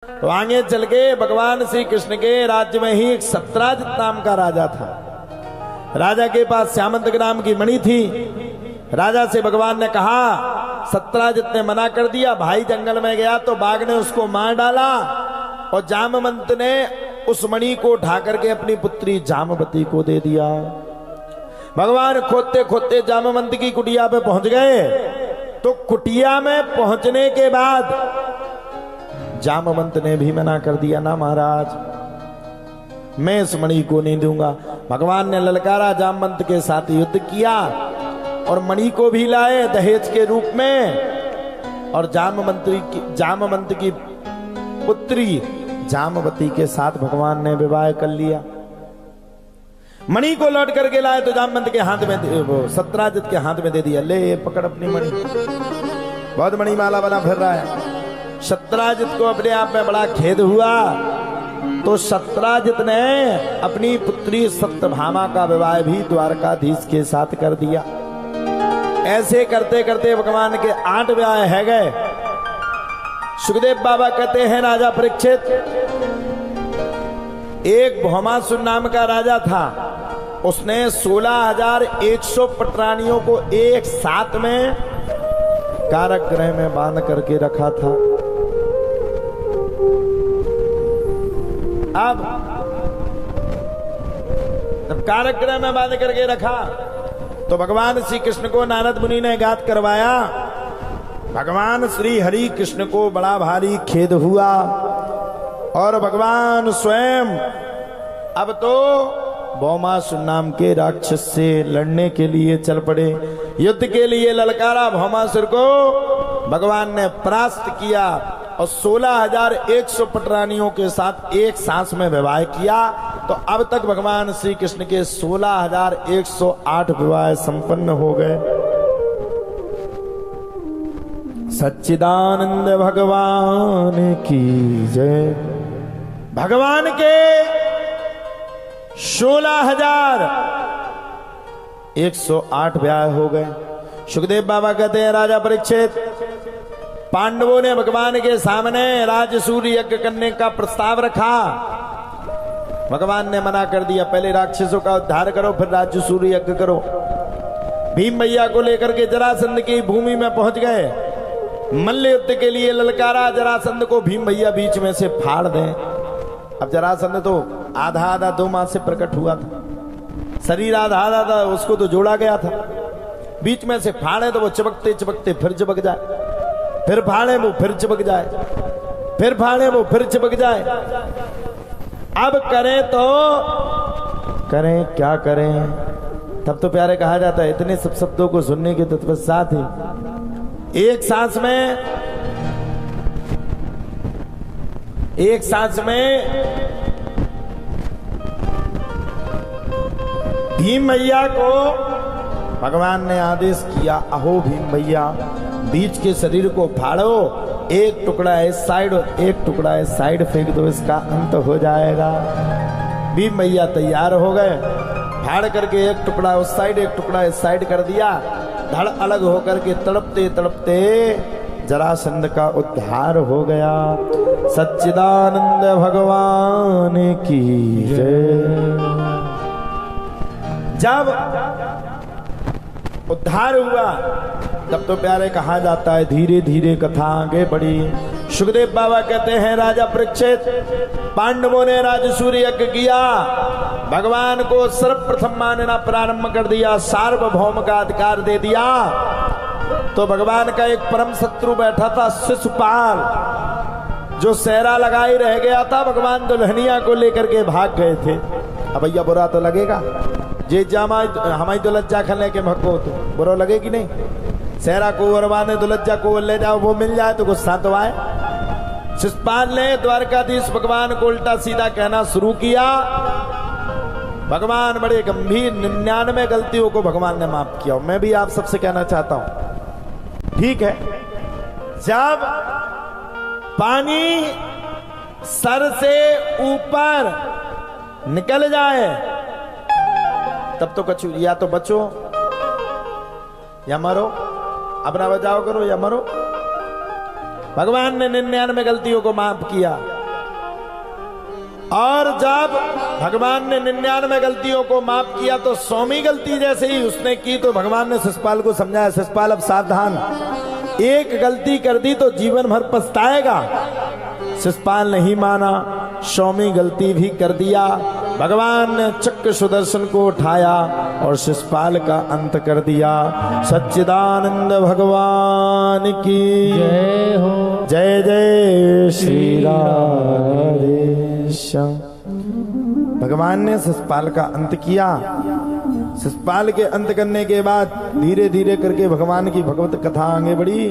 तो आगे चल के भगवान श्री कृष्ण के राज्य में ही एक सत्राजित नाम का राजा था। राजा के पास श्यामंतक नाम की मणि थी। राजा से भगवान ने कहा, सत्राजित ने मना कर दिया। भाई जंगल में गया तो बाघ ने उसको मार डाला और जामवंत ने उस मणि को उठा करके अपनी पुत्री जामवती को दे दिया। भगवान खोदते खोदते जामवंत की कुटिया पे पहुंच गए। तो कुटिया में पहुंचने के बाद जामवंत ने भी मना कर दिया, ना महाराज, मैं इस मणि को नहीं दूंगा। भगवान ने ललकारा, जामवंत के साथ युद्ध किया और मणि को भी लाए दहेज के रूप में। और जामवंत की पुत्री जामवती के साथ भगवान ने विवाह कर लिया। मणि को लौट करके लाए तो जामवंत के हाथ में, वो सत्राजित के हाथ में दे दिया, ले पकड़ अपनी मणि। बहुत मणिमाला बना फिर रहा है। सत्राजित को अपने आप में बड़ा खेद हुआ तो सत्राजित ने अपनी पुत्री सत्यभामा का विवाह भी द्वारकाधीश के साथ कर दिया। ऐसे करते करते भगवान के 8 विवाह है गए। सुखदेव बाबा कहते हैं, राजा परीक्षित, एक भौमासुर नाम का राजा था। उसने 16,100 पटरानियों को एक साथ में कारागृह में बांध करके रखा था। अब जब कारागृह में बांध करके रखा तो भगवान श्री कृष्ण को नारद मुनि ने गात करवाया। भगवान श्री हरि कृष्ण को बड़ा भारी खेद हुआ और भगवान स्वयं अब तो भौमासुर नाम के राक्षस से लड़ने के लिए चल पड़े। युद्ध के लिए ललकारा भौमासुर को, भगवान ने परास्त किया और 16,100 पटरानियों के साथ एक सांस में विवाह किया। तो अब तक भगवान श्री कृष्ण के 16,108 विवाह संपन्न हो गए। सच्चिदानंद भगवान की जय। भगवान के 16,108 विवाह हो गए। सुखदेव बाबा कहते हैं, राजा परीक्षित, पांडवों ने भगवान के सामने राजसूय यज्ञ करने का प्रस्ताव रखा। भगवान ने मना कर दिया, पहले राक्षसों का उद्धार करो फिर राजसूय यज्ञ करो। भीम भैया को लेकर के जरासंध की भूमि में पहुंच गए। मल्ल युद्ध के लिए ललकारा जरासंध को, भीम भैया बीच में से फाड़ दें। अब जरासंध तो आधा आधा 2 मास से प्रकट हुआ था, शरीर आधा आधा था, उसको तो जोड़ा गया था। बीच में से फाड़े तो वो चबकते चबकते फिर चबक जाए, फिर फाड़े वो फिर चिपक जाए, फिर फाड़े वो फिर चिपक जाए। अब करें तो करें क्या करें। तब तो प्यारे कहा जाता है, इतने सब शब्दों को सुनने के तत्पश्चात ही एक सांस में भीम भैया को भगवान ने आदेश किया, अहो भीम भैया, बीच के शरीर को फाड़ो, एक टुकड़ा इस साइड और एक टुकड़ा इस साइड फेंक दो, इसका अंत हो जाएगा। भीम भैया तैयार हो गए। फाड़ करके एक टुकड़ा उस साइड एक टुकड़ा इस साइड कर दिया। धड़ अलग होकर के तड़पते तड़पते जरासंध का उद्धार हो गया। सच्चिदानंद भगवान की जय। जब उद्धार हुआ तब तो प्यारे कहा जाता है, धीरे धीरे कथा आगे बढ़ी। सुखदेव बाबा कहते हैं, राजा परीक्षित, पांडवों ने राजसूय यज्ञ किया, भगवान को सर्वप्रथम मानना प्रारंभ कर दिया, सार्वभौम का अधिकार दे दिया। तो भगवान का एक परम शत्रु बैठा था, शिशुपाल, जो सेहरा लगाई रह गया था। भगवान दुल्हनिया को लेकर के भाग गए थे। अब भैया बुरा तो लगेगा, जे जामा हमारी दुलज्जा खले के भक्को तो बुरा लगेगी नहीं। सेहरा को अरवाने दुलज्जा को ले जाओ, वो मिल जाए तो गुस्सा तो आए। शिशुपाल ने द्वारकाधीश भगवान को उल्टा सीधा कहना शुरू किया। भगवान बड़े गंभीर 99 गलतियों को भगवान ने माफ किया। मैं भी आप सबसे कहना चाहता हूं, ठीक है, जब पानी सर से ऊपर निकल जाए तब तो कछु, या तो बचो या मरो, अपना बचाव करो या मरो। भगवान ने 99 गलतियों को माफ किया। और जब भगवान ने 99 गलतियों को माफ किया तो 100वीं गलती जैसे ही उसने की तो भगवान ने शिशुपाल को समझाया, शिशुपाल अब सावधान, एक गलती कर दी तो जीवन भर पछताएगा। शिशुपाल नहीं माना, 100वीं गलती भी कर दिया। भगवान ने चक्र सुदर्शन को उठाया और शिशुपाल का अंत कर दिया। सच्चिदानंद भगवान की जय हो। जय जय श्री राधे। भगवान ने शिशुपाल का अंत किया। शिशुपाल के अंत करने के बाद धीरे धीरे करके भगवान की भगवत कथा आगे बढ़ी।